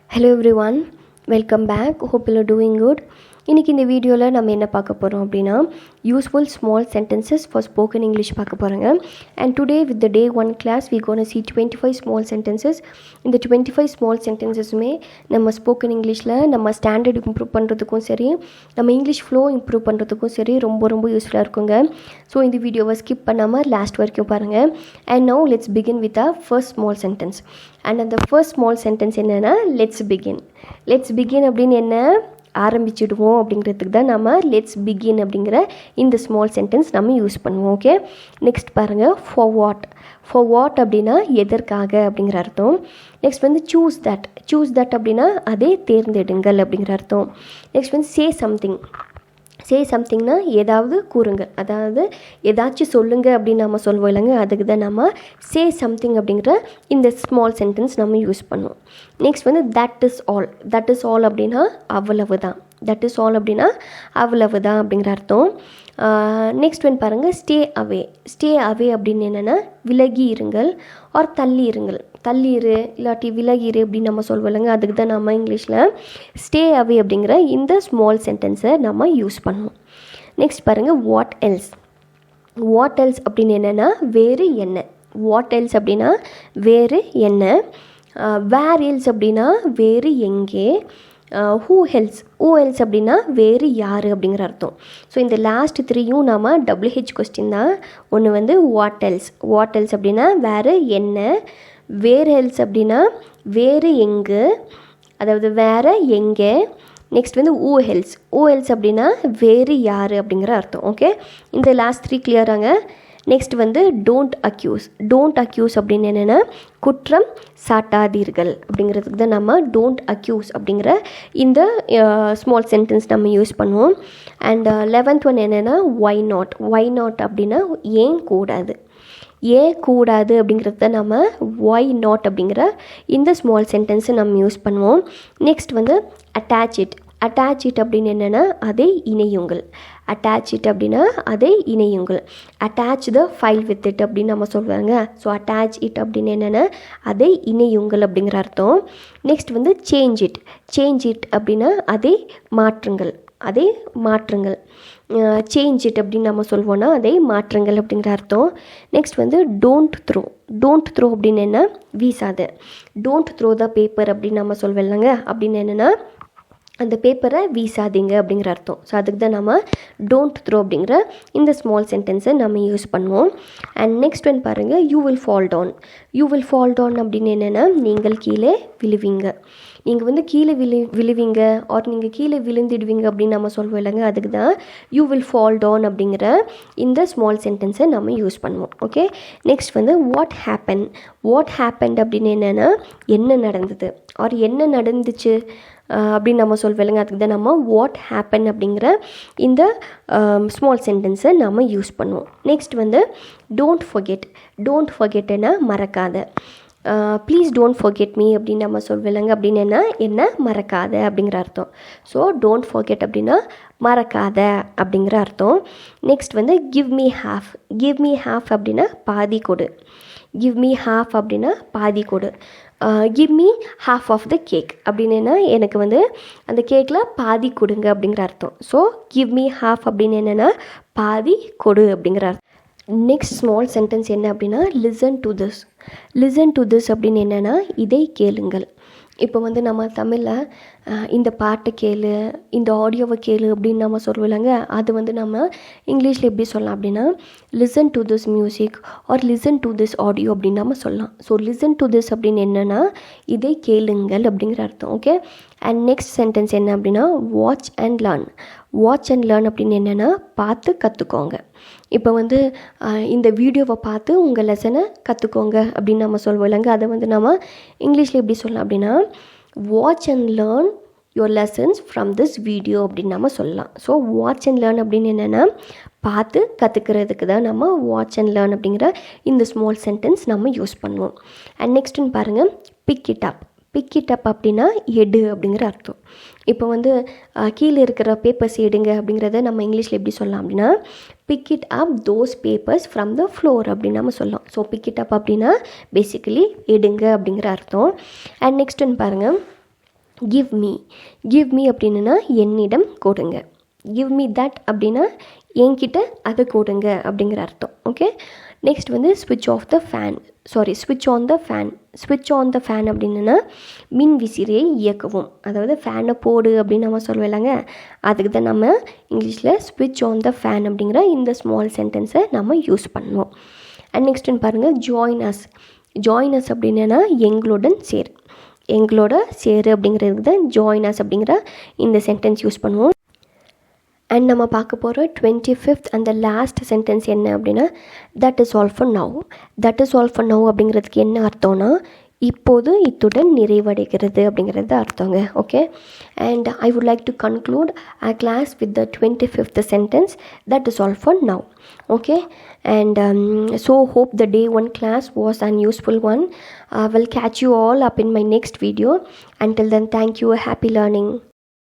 Hello everyone, welcome back. Hope you are doing good. இன்னைக்கு இந்த வீடியோவில் நம்ம என்ன பார்க்க போகிறோம் அப்படின்னா useful small sentences for spoken English பார்க்க போகிறோங்க. And today with the day 1 class we gonna see 25 small sentences. இந்த 25 ஸ்மால் சென்டென்சஸுமே நம்ம ஸ்போக்கன் இங்கிலீஷில் நம்ம ஸ்டாண்டர்ட் இம்ப்ரூவ் பண்ணுறதுக்கும் சரி, நம்ம இங்கிலீஷ் ஃப்ளோ இம்ப்ரூவ் பண்ணுறதுக்கும் சரி ரொம்ப யூஸ்ஃபுல்லாக இருக்குங்க. ஸோ இந்த வீடியோவை ஸ்கிப் பண்ணாமல் லாஸ்ட் வரைக்கும் பாருங்கள். And now let's begin with a first small sentence. And அந்த ஃபர்ஸ்ட் ஸ்மால் சென்டென்ஸ் என்னென்னா லெட்ஸ் பிகின் அப்படின்னு என்ன ஆரம்பிச்சிடுவோம் அப்படிங்கிறதுக்கு தான் நம்ம லெட்ஸ் பிகின் அப்படிங்கிற இந்த ஸ்மால் சென்டென்ஸ் நம்ம யூஸ் பண்ணுவோம். ஓகே, நெக்ஸ்ட் பாருங்கள், ஃபார் வாட் அப்படின்னா எதற்காக அப்படிங்கிற அர்த்தம். நெக்ஸ்ட் வந்து சூஸ் தட் அப்படின்னா அதை தேர்ந்தெடுங்கள் அப்படிங்கிற அர்த்தம். நெக்ஸ்ட் வந்து சே சம்திங்னா ஏதாவது கூறுங்க, அதாவது ஏதாச்சும் சொல்லுங்கள் அப்படின்னு நம்ம சொல்லுவோம் இல்லைங்க, அதுக்கு தான் நம்ம சே சம்திங் அப்படிங்கிற இந்த ஸ்மால் சென்டென்ஸ் நம்ம யூஸ் பண்ணுவோம். நெக்ஸ்ட் வந்து தட் இஸ் ஆல் அப்படின்னா அவ்வளவுதான், அப்படிங்கிற அர்த்தம். நெக்ஸ்ட் வந்து பாருங்கள், ஸ்டே அவே அப்படின்னு என்னென்னா விலகி இருங்கள் ஆர் தள்ளி இரு இல்லாட்டி விலகி இரு அப்படின்னு நம்ம சொல்வோம் இல்லைங்க, அதுக்கு தான் நம்ம இங்கிலீஷில் ஸ்டே அவே அப்படிங்கிற இந்த ஸ்மால் சென்டென்ஸை நம்ம யூஸ் பண்ணுவோம். நெக்ஸ்ட் பாருங்கள், வாட் எல்ஸ் அப்படின்னு என்னென்னா வேறு என்ன. வேர் எல்ஸ் அப்படின்னா வேறு எங்கே. ஹூ எல்ஸ் அப்படின்னா வேறு யார் அப்படிங்கிற அர்த்தம். ஸோ இந்த லாஸ்ட் 3யும் நாம் WH கொஸ்டின் தான். ஒன்று வந்து வாட் எல்ஸ் அப்படின்னா வேறு என்ன, வேர் எல்ஸ் அப்படின்னா வேறு எங்கு, அதாவது வேறு எங்கே. நெக்ஸ்ட் வந்து ஊ எல்ஸ் அப்படின்னா வேறு யார் அப்படிங்கிற அர்த்தம். ஓகே, இந்த லாஸ்ட் 3 கிளியராங்க. நெக்ஸ்ட் வந்து டோன்ட் அக்யூஸ் அப்படின்னு என்னென்னா குற்றம் சாட்டாதீர்கள் அப்படிங்கிறதுக்கு தான் நம்ம டோன்ட் அக்யூஸ் அப்படிங்கிற இந்த ஸ்மால் சென்டென்ஸ் நம்ம யூஸ் பண்ணுவோம். அண்ட் 11th ஒன் என்னென்னா ஒய் நாட் அப்படின்னா ஏன் கூடாது அப்படிங்கிறது தான் நம்ம ஒய் நாட் அப்படிங்கிற இந்த ஸ்மால் சென்டென்ஸை நம்ம யூஸ் பண்ணுவோம். நெக்ஸ்ட் வந்து அட்டாச் இட் அப்படின்னு என்னென்னா அதை இணையுங்கள். Attach the file with it அப்படின்னு நம்ம சொல்லுவாங்க. ஸோ அட்டாச் இட் அப்படின்னு என்னென்னா அதை இணையுங்கள் அப்படிங்கிற அர்த்தம். நெக்ஸ்ட் வந்து சேஞ்ச் இட் அப்படின்னா அதை மாற்றுங்கள். சேஞ்ச் இட் அப்படின்னு நம்ம சொல்வோன்னா அதை மாற்றுங்கள் அப்படிங்கிற அர்த்தம். நெக்ஸ்ட் வந்து டோன்ட் த்ரோ அப்படின்னு என்ன வீசாத. டோன்ட் த்ரோ த பேப்பர் அப்படின்னு நம்ம சொல்வோம் இல்லைங்க, அப்படின்னு என்னென்னா அந்த பேப்பரை வீசாதீங்க அப்படிங்கிற அர்த்தம். ஸோ அதுக்கு தான் நம்ம டோன்ட் த்ரோ அப்படிங்கிற இந்த ஸ்மால் சென்டென்ஸை நம்ம யூஸ் பண்ணுவோம். அண்ட் நெக்ஸ்ட் வந்து பாருங்கள், யூ வில் ஃபால் டவுன் அப்படின்னு என்னென்னா நீங்கள் கீழே விழுவீங்க. நீங்கள் வந்து கீழே விழுவீங்க ஆர் நீங்கள் கீழே விழுந்துடுவீங்க அப்படின்னு நம்ம சொல்வோம் இல்லைங்க, அதுக்கு தான் யூ வில் ஃபால் டவுன் அப்படிங்கிற இந்த ஸ்மால் சென்டென்ஸை நம்ம யூஸ் பண்ணுவோம். ஓகே, நெக்ஸ்ட் வந்து வாட் ஹேப்பன்ட் அப்படின்னு என்னென்னா என்ன நடந்தது ஆர் என்ன நடந்துச்சு அப்படின்னு நம்ம சொல்வோம் இல்லைங்க, அதுக்கு தான் நம்ம வாட் ஹேப்பன் அப்படிங்கிற இந்த ஸ்மால் சென்டென்ஸை நம்ம யூஸ் பண்ணுவோம். நெக்ஸ்ட் வந்து டோன்ட் ஃபர்கெட்னா மறக்காத. ப்ளீஸ் டோன்ட் ஃபர்கெட் மீ அப்படின்னு நம்ம சொல்வோம் இல்லைங்க, அப்படின்னு என்ன மறக்காத அப்படிங்கிற அர்த்தம். ஸோ டோன்ட் ஃபர்கெட் அப்படின்னா மறக்காத அப்படிங்கிற அர்த்தம். நெக்ஸ்ட் வந்து கிவ் மீ ஹாஃப் அப்படின்னா பாதி கொடு. Give me half of the cake அப்படின்னா எனக்கு வந்து அந்த கேக்கில் பாதி கொடுங்க அப்படிங்கிற அர்த்தம். ஸோ கிவ் மீ ஹாஃப் அப்படின்னு என்னென்னா பாதி கொடு அப்படிங்கிற அர்த்தம். நெக்ஸ்ட் ஸ்மால் சென்டென்ஸ் என்ன அப்படின்னா லிசன் டு திஸ் அப்படின்னு என்னென்னா இதை கேளுங்கள். இப்போ வந்து நம்ம தமிழில் இந்த பாட்டை கேளு, இந்த ஆடியோவை கேளு அப்படின்னு நம்ம சொல்லுவோம் இல்லைங்க, அது வந்து நம்ம இங்கிலீஷில் எப்படி சொல்லலாம் அப்படின்னா listen to this music R listen to this audio அப்படின்னு நம்ம சொல்லலாம். ஸோ லிசன் டு திஸ் அப்படின்னு என்னென்னா இதை கேளுங்கள் அப்படிங்கிற அர்த்தம். ஓகே, அண்ட் நெக்ஸ்ட் சென்டென்ஸ் என்ன அப்படின்னா வாட்ச் அண்ட் லேர்ன் அப்படின்னு என்னென்னா பார்த்து கற்றுக்கோங்க. இப்போ வந்து இந்த வீடியோவை பார்த்து உங்கள் லெசனை கற்றுக்கோங்க அப்படின்னு நம்ம சொல்வோம் இல்லைங்க, அதை வந்து நம்ம இங்கிலீஷில் எப்படி சொல்லலாம் அப்படின்னா watch and learn your lessons from this video அப்படின்னு நம்ம சொல்லலாம். ஸோ வாட்ச் அண்ட் லேர்ன் அப்படின்னு என்னென்னா பார்த்து கற்றுக்கிறதுக்கு தான் நம்ம வாட்ச் அண்ட் லேர்ன் அப்படிங்கிற இந்த ஸ்மால் சென்டென்ஸ் நம்ம யூஸ் பண்ணுவோம். அண்ட் நெக்ஸ்ட்டுன்னு பாருங்கள், பிக் இட் அப் அப்படின்னா எடு அப்படிங்கிற அர்த்தம். இப்போ வந்து கீழே இருக்கிற பேப்பர்ஸ் எடுங்க அப்படிங்கிறத நம்ம இங்கிலீஷில் எப்படி சொல்லலாம் அப்படின்னா pick it up those papers from the floor அப்படின்னு நம்ம சொல்லலாம். ஸோ பிக் இட் அப் அப்படின்னா பேசிக்கலி எடுங்க அப்படிங்கிற அர்த்தம். அண்ட் நெக்ஸ்ட் ஒன்று பாருங்கள், கிவ் மீ அப்படின்னா என்னிடம் கொடுங்க. கிவ் மீ தட் அப்படின்னா என்கிட்ட அதை கொடுங்க அப்படிங்கிற அர்த்தம். ஓகே, நெக்ஸ்ட் வந்து ஸ்விட்ச் ஆன் த ஃபேன் அப்படின்னா மின் விசிறியை இயக்கவும். அதாவது ஃபேனை போடு அப்படின்னு நம்ம சொல்லுவேலாங்க, அதுக்கு தான் நம்ம இங்கிலீஷில் ஸ்விட்ச் ஆன் த ஃபேன் அப்படிங்கிற இந்த ஸ்மால் சென்டென்ஸை நம்ம யூஸ் பண்ணுவோம். அண்ட் நெக்ஸ்ட்டுன்னு பாருங்கள், ஜாயின் அஸ் அப்படின்னா எங்களோட சேரு அப்படிங்கிறதுக்கு தான் ஜாயின் அஸ் அப்படிங்கிற இந்த சென்டென்ஸ் யூஸ் பண்ணுவோம். அண்ட் நம்ம பார்க்க போகிற 25th அந்த லாஸ்ட் சென்டென்ஸ் என்ன அப்படின்னா that is all for now அப்படிங்கிறதுக்கு என்ன அர்த்தம்னா இப்போது இத்துடன் நிறைவடைகிறது அப்படிங்கிறது அர்த்தங்க. Okay, and I would like to conclude our class with the 25th sentence, that is all for now. Okay, and so hope the day 1 class was an useful one. I will catch you all up in my next video. Until then, thank you, happy learning.